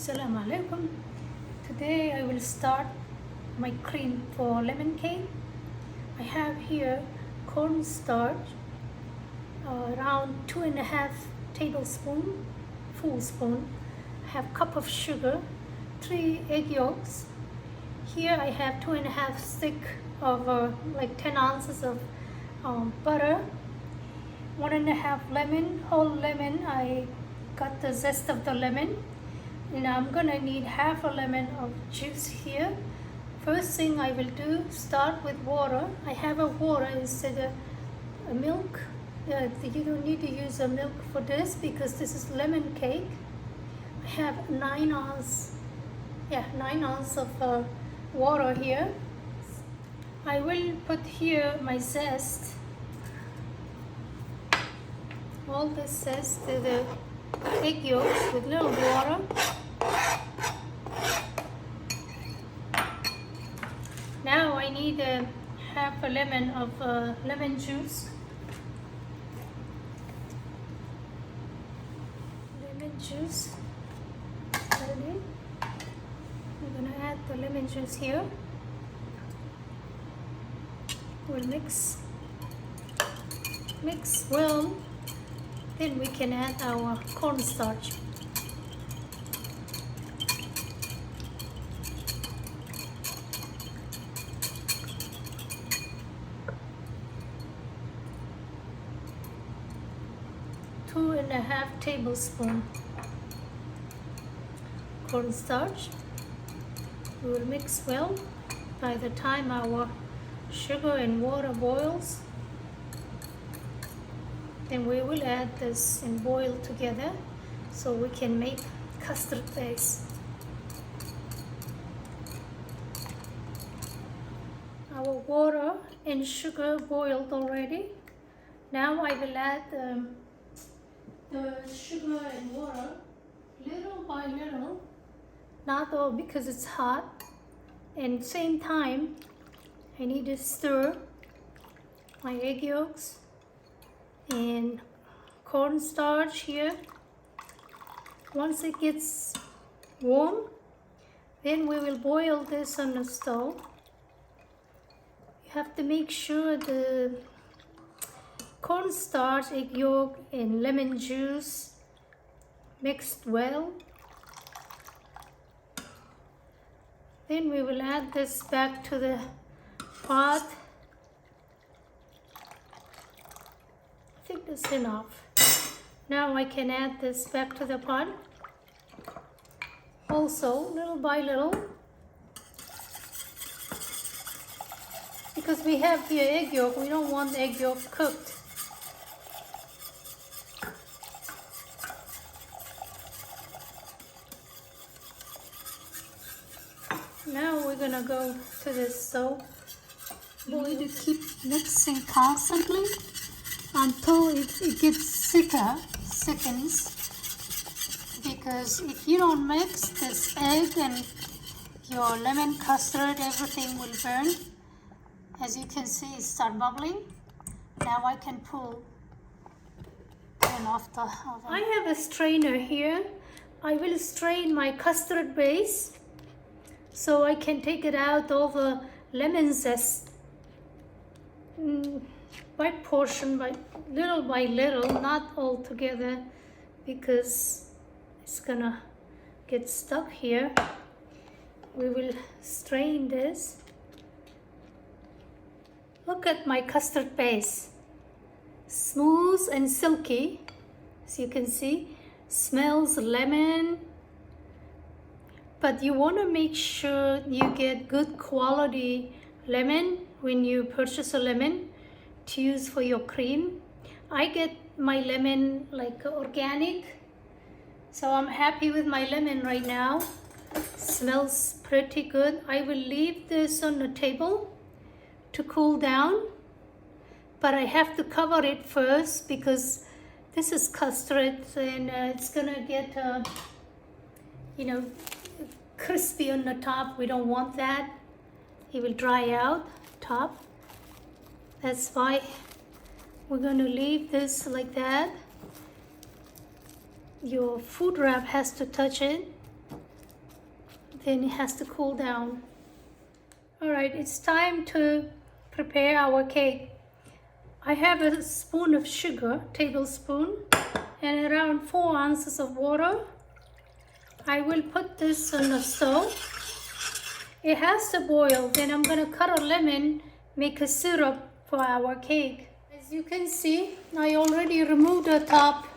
Assalamu alaikum. Today I will start my cream for lemon cake. I have here cornstarch, around 2.5 tablespoon, full spoon. I have cup of sugar, 3 egg yolks. Here I have 2.5 stick of like 10 ounces of butter, 1.5 lemon, whole lemon. I got the zest of the lemon. And I'm gonna need half a lemon of juice here. First thing I will do, start with water. I have a water instead of a milk. You don't need to use a milk for this because this is lemon cake. I have 9 ounces of water here. I will put here my zest, all this zest to the egg yolks with little water. Now I need half a lemon of lemon juice. Lemon juice. Ready? I'm gonna add the lemon juice here. We'll mix well. Then we can add our cornstarch. Two and a half tablespoon cornstarch. We will mix well. By the time our sugar and water boils, then we will add this and boil together so we can make custard base. Our water and sugar boiled already. Now I will add the sugar and water little by little, not all because it's hot. And same time, I need to stir my egg yolks and cornstarch here. Once it gets warm, then we will boil this on the stove. You have to make sure the cornstarch, egg yolk, and lemon juice mixed well. Then we will add this back to the pot. I think that's enough. Now I can add this back to the pot. Also, little by little, because we have here egg yolk, we don't want egg yolk cooked. Now we're gonna go to the stove. We need to keep mixing constantly until it gets thickens. Because if you don't mix this egg and your lemon custard, everything will burn. As you can see, it starts bubbling. Now I can turn off the oven. I have a strainer here. I will strain my custard base so I can take it out all the lemon zest by portion, by little, not all together, because it's gonna get stuck here. We will strain this. Look at my custard base, smooth and silky, as you can see. Smells lemon. But you want to make sure you get good quality lemon when you purchase a lemon to use for your cream. I get my lemon like organic, so I'm happy with my lemon right now. Smells pretty good. I will leave this on the table to cool down, but I have to cover it first because this is custard and it's gonna get crispy on the top. We don't want that. It will dry out top. That's why we're going to leave this like that. Your food wrap has to touch it. then it has to cool down. Alright, it's time to prepare our cake. I have a spoon of sugar, tablespoon, and around 4 ounces of water. I will put this on the stove. It has to boil. Then I'm going to cut a lemon, make a syrup for our cake. As you can see, I already removed the top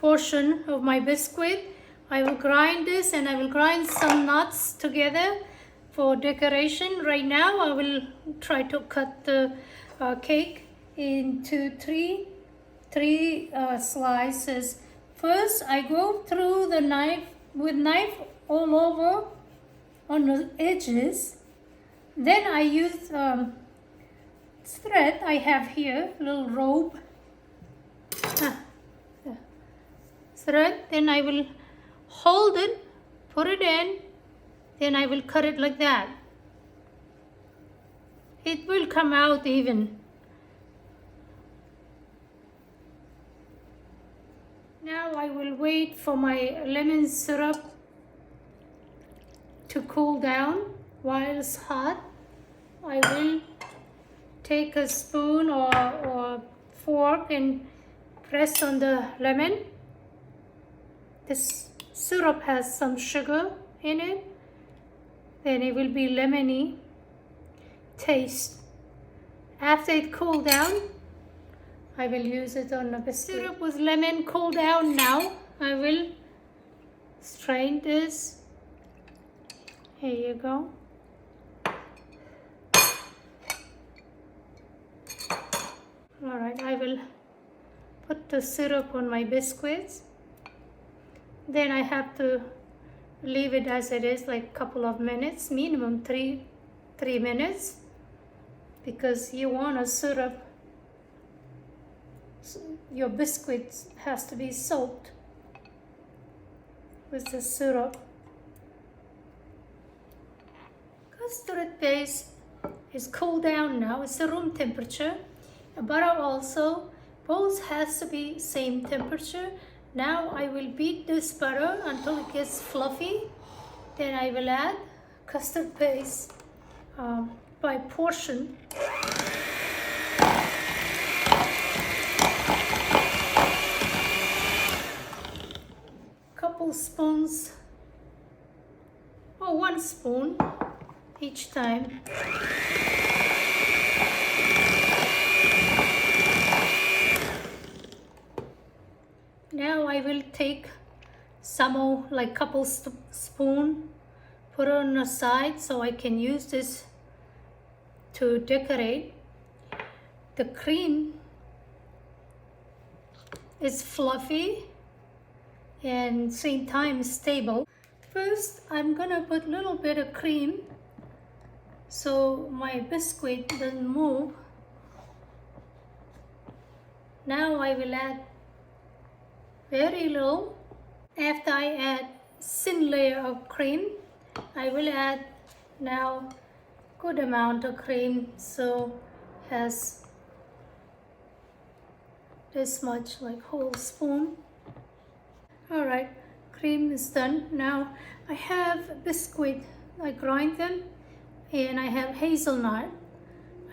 portion of my biscuit. I will grind this and I will grind some nuts together for decoration. Right now I will try to cut the cake into three slices. First I go through the knife with knife all over on the edges. Then I use thread I have here, little rope thread. Then I will hold it, put it in, then I will cut it like that. It will come out even. Now I will wait for my lemon syrup to cool down. While it's hot, I will take a spoon or fork and press on the lemon. This syrup has some sugar in it, then it will be lemony taste. After it cool down, I will use it on the biscuit. Syrup with lemon cool down now. I will strain this. Here you go. Alright, I will put the syrup on my biscuits. Then I have to leave it as it is, like a couple of minutes, minimum three minutes, because you want a syrup. Your biscuits has to be soaked with the syrup. Custard base is cooled down now. It's the room temperature. Butter also, both has to be same temperature. Now I will beat this butter until it gets fluffy. Then I will add custard paste by portion. Couple spoons, or 1 spoon each time. Now I will take some more, like couple spoon, put it on the side so I can use this to decorate. The cream is fluffy and same time stable. First I'm gonna put a little bit of cream so my biscuit doesn't move. Now I will add very little. After I add thin layer of cream, I will add now good amount of cream, so has this much, like whole spoon. Alright, cream is done. Now I have biscuit, I grind them, and I have hazelnut.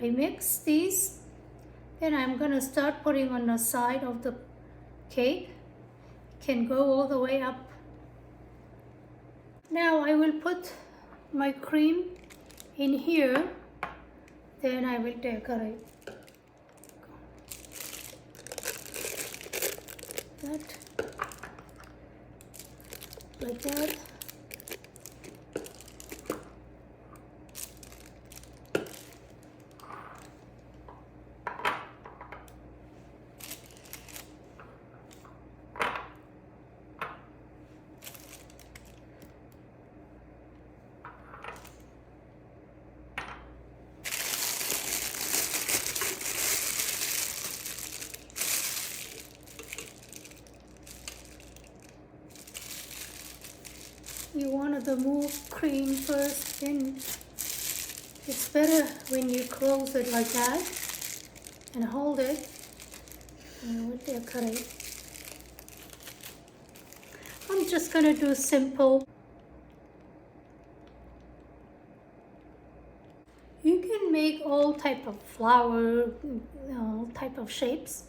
I mix these, then I'm gonna start putting on the side of the cake. Can go all the way up. Now I will put my cream in here, then I will decorate. That, like that. You want to move cream first, then it's better when you close it like that and hold it and we'll decorate. I'm just gonna do simple. You can make all type of flower, all type of shapes.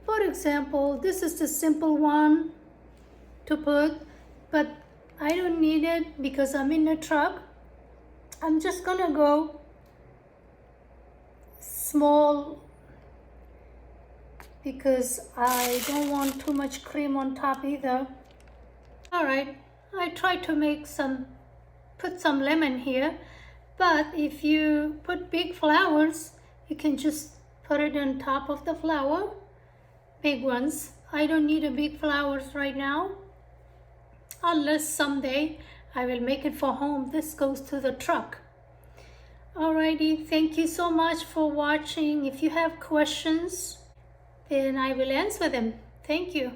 For example, this is the simple one to put, but I don't need it because I'm in a truck. I'm just gonna go small because I don't want too much cream on top either. Alright, I tried to put some lemon here, but if you put big flowers, you can just put it on top of the flower, big ones. I don't need a big flowers right now, unless someday I will make it for home. This goes to the truck. Alrighty, thank you so much for watching. If you have questions, then I will answer them. Thank you.